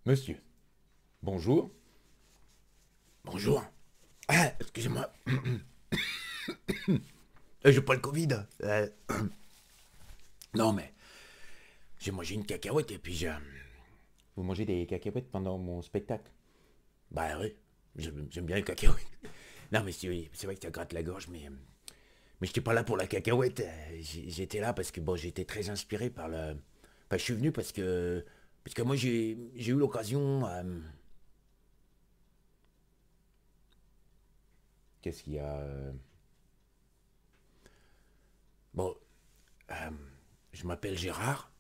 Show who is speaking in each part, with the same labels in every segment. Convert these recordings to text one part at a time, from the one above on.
Speaker 1: Monsieur, bonjour.
Speaker 2: Bonjour. Ah, excusez-moi. J'ai pas le Covid. Non, mais j'ai mangé une cacahuète et puis j'ai.
Speaker 1: Vous mangez des cacahuètes pendant mon spectacle?
Speaker 2: Bah oui, j'aime bien les cacahuètes. Non, mais c'est vrai que ça gratte la gorge, mais j'étais pas là pour la cacahuète. J'étais là parce que bon, j'étais très inspiré par le. Enfin, je suis venu parce que moi j'ai eu l'occasion.
Speaker 1: Qu'est-ce qu'il y a
Speaker 2: Bon, je m'appelle Gérard.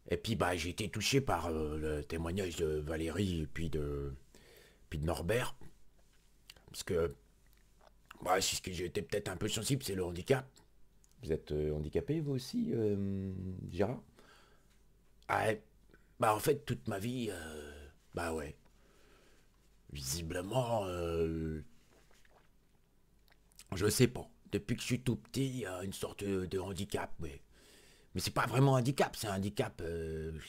Speaker 2: Et puis bah j'ai été touché par le témoignage de Valérie et puis de Norbert. Parce que bah, c'est ce que j'ai été peut-être un peu sensible, c'est le handicap.
Speaker 1: Vous êtes handicapé, vous aussi, Gérard?
Speaker 2: Ah, bah en fait, toute ma vie, bah ouais, visiblement, je sais pas. Depuis que je suis tout petit, il y a une sorte de handicap, mais c'est pas vraiment un handicap, c'est un handicap,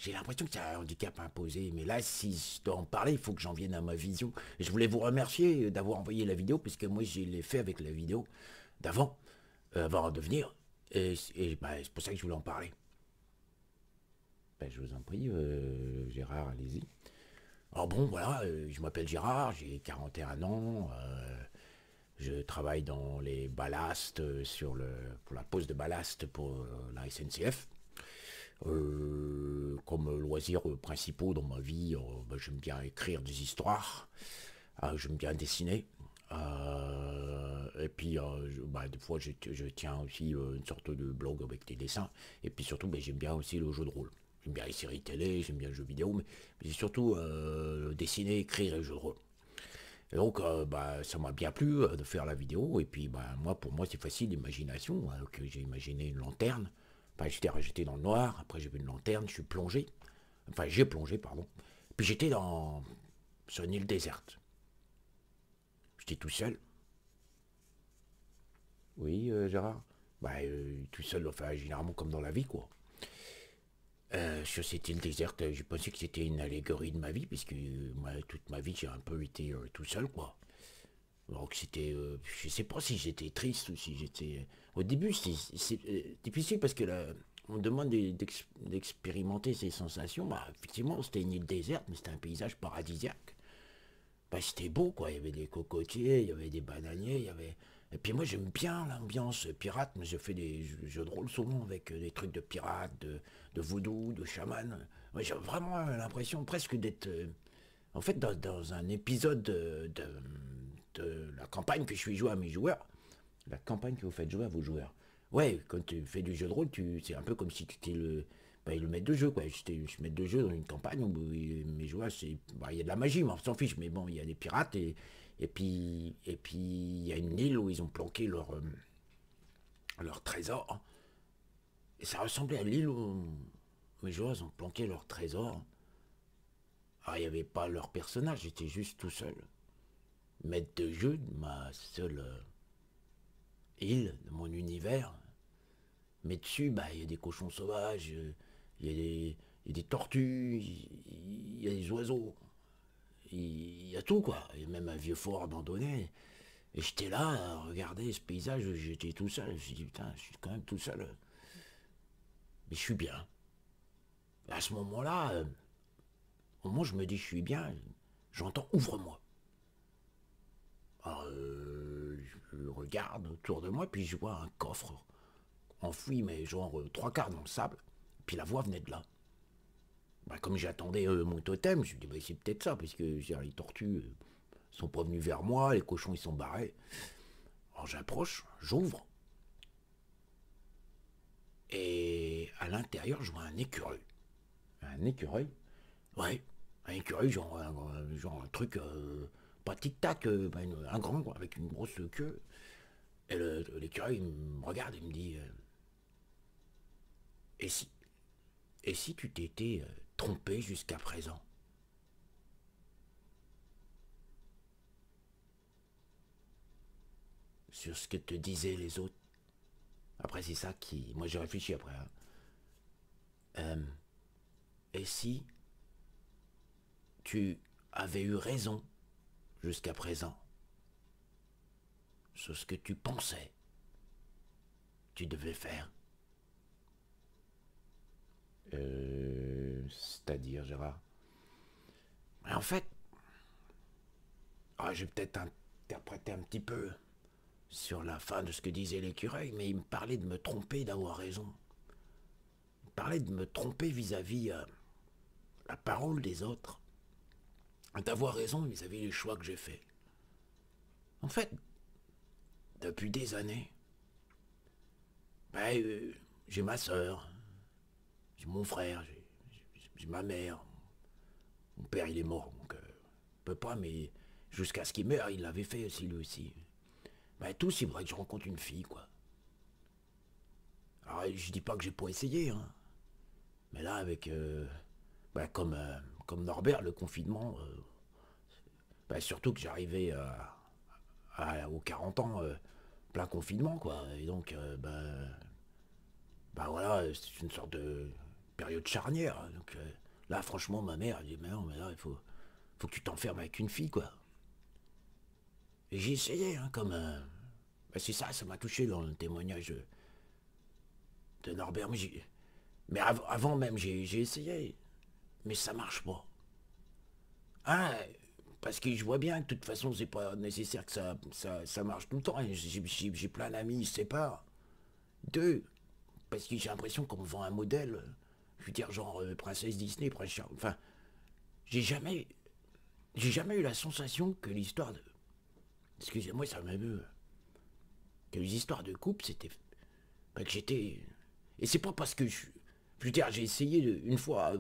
Speaker 2: j'ai l'impression que c'est un handicap imposé. Mais là, si je dois en parler, il faut que j'en vienne à ma vision. Et je voulais vous remercier d'avoir envoyé la vidéo, puisque moi, je l'ai fait avec la vidéo d'avant, avant de venir. Et bah, c'est pour ça que je voulais en parler.
Speaker 1: Ben, je vous en prie, Gérard, allez-y.
Speaker 2: Alors bon, voilà, je m'appelle Gérard, j'ai 41 ans, je travaille dans les ballasts, pour la pose de ballast pour la SNCF. Comme loisirs principaux dans ma vie, bah, j'aime bien écrire des histoires, j'aime bien dessiner. Et puis, bah, des fois, je tiens aussi une sorte de blog avec des dessins. Et puis surtout, bah, j'aime bien aussi le jeu de rôle. J'aime bien les séries télé, j'aime bien les jeux vidéo, mais surtout dessiner, écrire et le jeu de rôle. Et donc, bah, ça m'a bien plu de faire la vidéo. Et puis, bah, pour moi, c'est facile, l'imagination. Que j'ai imaginé une lanterne. Enfin, j'étais dans le noir. Après, j'ai vu une lanterne. Je suis plongé. Enfin, j'ai plongé, pardon. Puis j'étais sur une île déserte. J'étais tout seul.
Speaker 1: Oui, Gérard?
Speaker 2: Bah, tout seul, enfin, généralement comme dans la vie, quoi. Sur cette île déserte, j'ai pensé que c'était une allégorie de ma vie, puisque moi, toute ma vie, j'ai un peu été tout seul, quoi. Donc c'était, je sais pas si j'étais triste ou si j'étais. Au début, c'est difficile parce que là, on me demande d'expérimenter ces sensations. Bah, effectivement, c'était une île déserte, mais c'était un paysage paradisiaque. Bah, c'était beau, quoi. Il y avait des cocotiers, il y avait des bananiers, il y avait. Et puis moi, j'aime bien l'ambiance pirate, mais je fais des jeux de rôle souvent avec des trucs de pirates, de vaudou, de chaman. Ouais, j'ai vraiment l'impression presque d'être en fait, dans un épisode de la campagne que je fais jouer à mes joueurs.
Speaker 1: La campagne que vous faites jouer à vos joueurs.
Speaker 2: Ouais, quand tu fais du jeu de rôle, c'est un peu comme si tu étais le maître de jeu, quoi. Je suis maître de jeu dans une campagne où mes joueurs, il y a de la magie, mais on s'en fiche. Mais bon, il y a des pirates et puis il y a une île où ils ont planqué leur trésor. Et ça ressemblait à l'île où mes joueurs ont planqué leur trésor. Alors, il n'y avait pas leur personnage, j'étais juste tout seul. Maître de jeu de ma seule île, de mon univers. Mais dessus, bah, il y a des cochons sauvages, il y a des tortues, il y a des oiseaux, il y a tout quoi. Il y a même un vieux fort abandonné. Et j'étais là à regarder ce paysage, j'étais tout seul. Je me suis dit, putain, je suis quand même tout seul. Mais je suis bien. Et à ce moment-là, au moment où je me dis je suis bien, j'entends ouvre-moi. Alors, je regarde autour de moi, puis je vois un coffre enfoui, mais genre trois quarts dans le sable. Puis la voix venait de là. Bah, comme j'attendais mon totem, je me dis bah, c'est peut-être ça, parce que les tortues sont pas venues vers moi, les cochons ils sont barrés. Alors j'approche, j'ouvre, et à l'intérieur je vois un écureuil.
Speaker 1: Un écureuil?
Speaker 2: Ouais, un écureuil, genre un truc, pas tic-tac, bah, un grand, quoi, avec une grosse queue. Et l'écureuil me regarde et me dit et si, et si tu t'étais trompé jusqu'à présent sur ce que te disaient les autres. Après, c'est ça qui. Moi, j'ai réfléchi après. Hein. Et si tu avais eu raison jusqu'à présent sur ce que tu pensais tu devais faire.
Speaker 1: C'est-à-dire, Gérard?
Speaker 2: Mais en fait, je vais peut-être interpréter un petit peu sur la fin de ce que disait l'écureuil, mais il me parlait de me tromper, d'avoir raison. Il me parlait de me tromper vis-à-vis la parole des autres, d'avoir raison vis-à-vis des choix que j'ai faits. En fait, depuis des années, j'ai ma sœur, j'ai mon frère, j'ai ma mère. Mon père, il est mort, donc je peux pas, mais jusqu'à ce qu'il meure, il l'avait fait aussi, lui aussi. Tous, il faudrait que je rencontre une fille, quoi. Alors, je dis pas que j'ai pas essayé, hein. Mais là, avec, comme Norbert, le confinement, surtout que j'arrivais aux 40 ans, plein confinement, quoi. Et donc, voilà, c'est une sorte de période charnière. Donc, là, franchement, ma mère, elle dit, mais non, mais là, faut que tu t'enfermes avec une fille, quoi. Et j'ai essayé, hein, comme... c'est ça, ça m'a touché dans le témoignage de Norbert. Mais avant même, j'ai essayé. Mais ça marche pas. Un, parce que je vois bien que de toute façon, c'est pas nécessaire que ça marche tout le temps. J'ai plein d'amis, ils se séparent. Deux, parce que j'ai l'impression qu'on me vend un modèle. Je veux dire, genre princesse Disney, prince Charles. Enfin, j'ai jamais... J'ai jamais eu la sensation que l'histoire de... Excusez-moi, ça m'émeut. Que les histoires de couple, c'était... que j'étais... Et c'est pas parce que je veux dire, j'ai essayé une fois,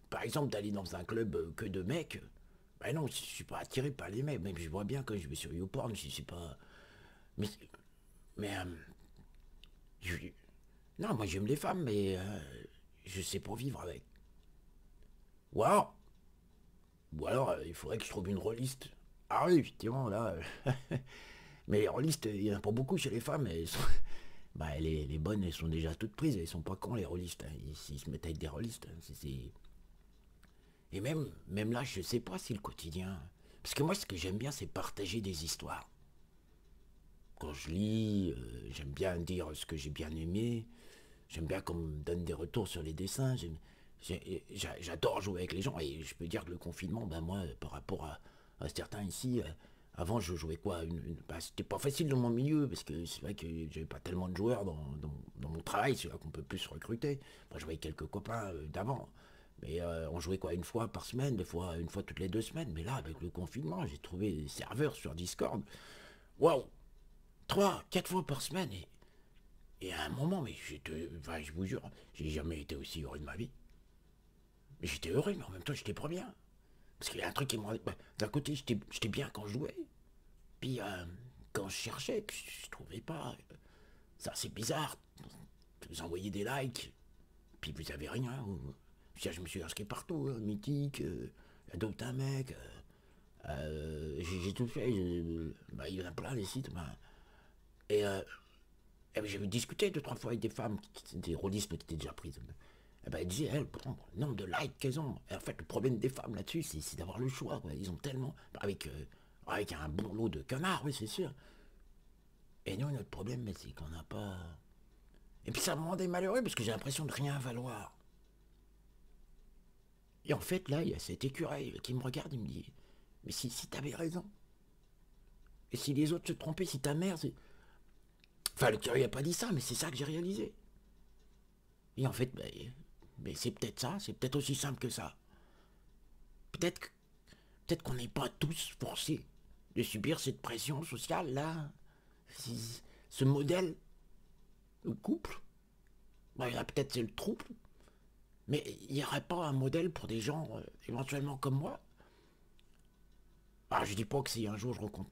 Speaker 2: par exemple, d'aller dans un club que de mecs. Non, je suis pas attiré par les mecs. Même je vois bien quand je vais sur YouPorn, je sais pas... Mais... Mais... non, moi j'aime les femmes, mais... je sais pas vivre avec. Ou alors... il faudrait que je trouve une rôliste. Ah oui, effectivement, là... mais les rôlistes, il y en a pas beaucoup chez les femmes. Elles sont... les bonnes, elles sont déjà toutes prises. Elles sont pas cons, les rôlistes. Hein. Ils se mettent avec des rôlistes. Hein. Et même là, je sais pas si le quotidien... Parce que moi, ce que j'aime bien, c'est partager des histoires. Quand je lis, j'aime bien dire ce que j'ai bien aimé. J'aime bien qu'on me donne des retours sur les dessins. J'adore jouer avec les gens. Et je peux dire que le confinement, moi, par rapport à certains ici... avant, je jouais quoi c'était pas facile dans mon milieu, parce que c'est vrai que j'avais pas tellement de joueurs dans mon travail, c'est là qu'on peut plus se recruter. Moi, je jouais avec quelques copains d'avant. Mais on jouait quoi, une fois par semaine, des fois une fois toutes les 2 semaines. Mais là, avec le confinement, j'ai trouvé des serveurs sur Discord. Waouh, 3, 4 fois par semaine. Et à un moment, mais je vous jure, j'ai jamais été aussi heureux de ma vie. Mais j'étais heureux, mais en même temps, j'étais pas bien. Parce qu'il y a un truc qui me... d'un côté, j'étais bien quand je jouais. Puis, quand je cherchais, je trouvais pas... Ça, c'est bizarre. Vous envoyez des likes, puis vous avez rien. Je me suis inscrit partout, hein, mythique, adopte un mec. J'ai tout fait. Il y en a plein, les sites. Et j'avais discuté 2, 3 fois avec des femmes, des rôlistes qui étaient déjà prises. Elles disaient, elles, pourtant, le nombre de likes qu'elles ont. Et en fait, le problème des femmes là-dessus, c'est d'avoir le choix. Quoi. Ils ont tellement... avec un bon lot de canards, oui, c'est sûr. Et nous, notre problème, c'est qu'on n'a pas... Et puis ça me rendait malheureux, parce que j'ai l'impression de rien valoir. Et en fait, là, il y a cet écureuil qui me regarde, il me dit, mais si t'avais raison. Et si les autres se trompaient, si ta mère... Enfin, l'écureuil n'a pas dit ça, mais c'est ça que j'ai réalisé. Et en fait, mais c'est peut-être ça, c'est peut-être aussi simple que ça. Peut-être qu'on n'est pas tous forcés de subir cette pression sociale, là. Ce modèle de couple. Il y en a peut-être c'est le trouble. Mais il n'y aurait pas un modèle pour des gens éventuellement comme moi. Je dis pas que si un jour je rencontre...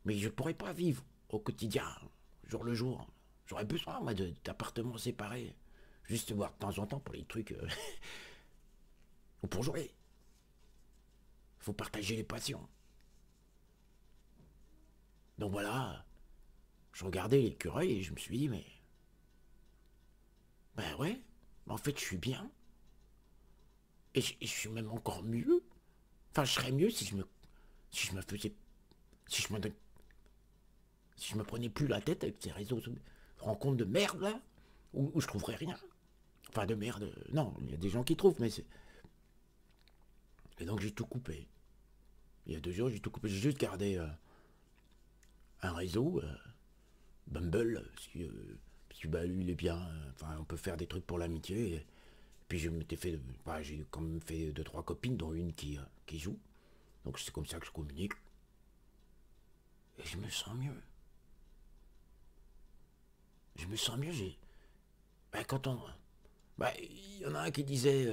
Speaker 2: Mais je pourrais pas vivre au quotidien, jour le jour. J'aurais besoin, moi, d'appartements séparés. Juste voir de temps en temps pour les trucs... ou pour jouer. Faut partager les passions. Donc voilà, je regardais l'écureuil et je me suis dit, mais... ouais, en fait je suis bien. Et je suis même encore mieux. Enfin, je serais mieux si je me faisais, si je me, si je me prenais plus la tête avec ces réseaux rencontres de merde là, où je trouverais rien. Enfin, de merde, non, il y a des gens qui trouvent, mais c'est... Et donc j'ai tout coupé. Il y a 2 jours, j'ai tout coupé. J'ai juste gardé un réseau, Bumble, parce que bah, lui, il est bien. Enfin, on peut faire des trucs pour l'amitié. Et puis je m'étais fait... Bah, j'ai quand même fait 2, 3 copines, dont une qui joue. Donc c'est comme ça que je communique. Et je me sens mieux. Je me sens mieux, j'ai... Bah, quand on... Bah, il y en a un qui disait...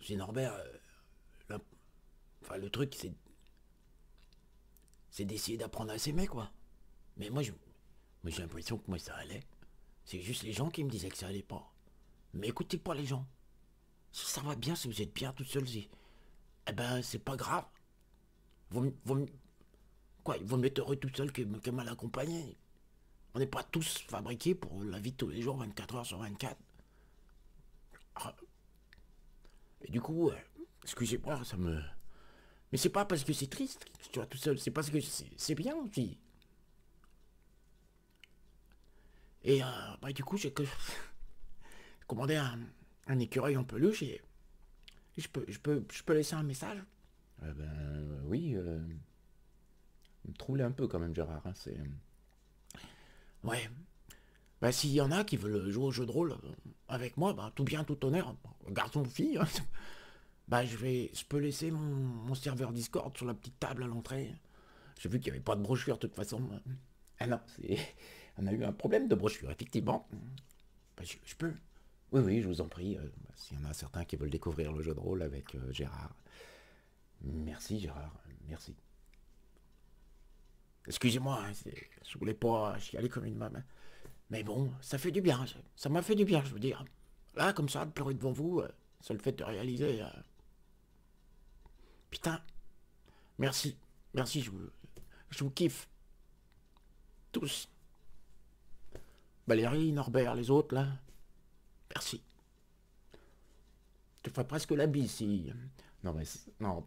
Speaker 2: c'est Norbert... Enfin, le truc, c'est d'essayer d'apprendre à s'aimer, quoi. Mais moi, j'ai l'impression que moi, ça allait. C'est juste les gens qui me disaient que ça allait pas. Mais écoutez pas les gens. Si ça va bien, si vous êtes bien tout seul, eh ben, c'est pas grave. Quoi, il vaut mieux être heureux tout seul que mal accompagné. On n'est pas tous fabriqués pour la vie de tous les jours, 24 heures sur 24. Ah. Et du coup, excusez-moi, ça me... Mais c'est pas parce que c'est triste que tu vas tout seul, c'est parce que c'est bien aussi. Et bah, du coup, j'ai commandé un écureuil en peluche et je peux laisser un message.
Speaker 1: Ben oui, me troubler un peu quand même, Gérard. Hein, c'est...
Speaker 2: Ouais. Bah, s'il y en a qui veulent jouer au jeu de rôle avec moi, bah, tout bien, tout honneur, garçon ou fille, hein, bah, je peux laisser mon serveur Discord sur la petite table à l'entrée. J'ai vu qu'il n'y avait pas de brochure de toute façon.
Speaker 1: Ah non, c'est... On a eu un problème de brochure, effectivement.
Speaker 2: Bah, je peux.
Speaker 1: Oui, oui, je vous en prie. S'il y en a certains qui veulent découvrir le jeu de rôle avec Gérard. Merci, Gérard. Merci.
Speaker 2: Excusez-moi, hein, je voulais pas chialer comme une maman. Mais bon, ça fait du bien. Ça m'a fait du bien, je veux dire. Là, comme ça, de pleurer devant vous, ça le fait de réaliser. Putain, merci. Merci, je vous kiffe. Tous. Valérie, Norbert, les autres, là. Merci. Je te ferais presque la bise si...
Speaker 1: Non, mais... Non,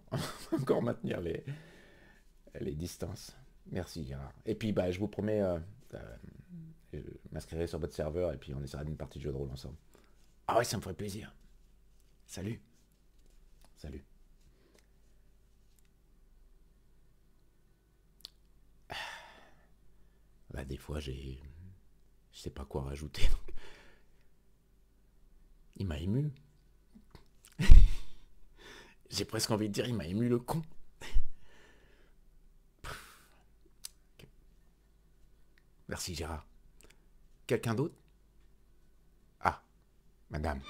Speaker 1: encore maintenir les distances. Merci, Gérard. Et puis, bah, je vous promets... je m'inscrirai sur votre serveur et puis on essaiera d'une partie de jeu de rôle ensemble.
Speaker 2: Ah ouais, ça me ferait plaisir. Salut.
Speaker 1: Salut. Bah, des fois, je sais pas quoi rajouter. Donc... Il m'a ému.
Speaker 2: J'ai presque envie de dire, il m'a ému le con.
Speaker 1: Merci, Gérard. Quelqu'un d'autre? Ah, madame.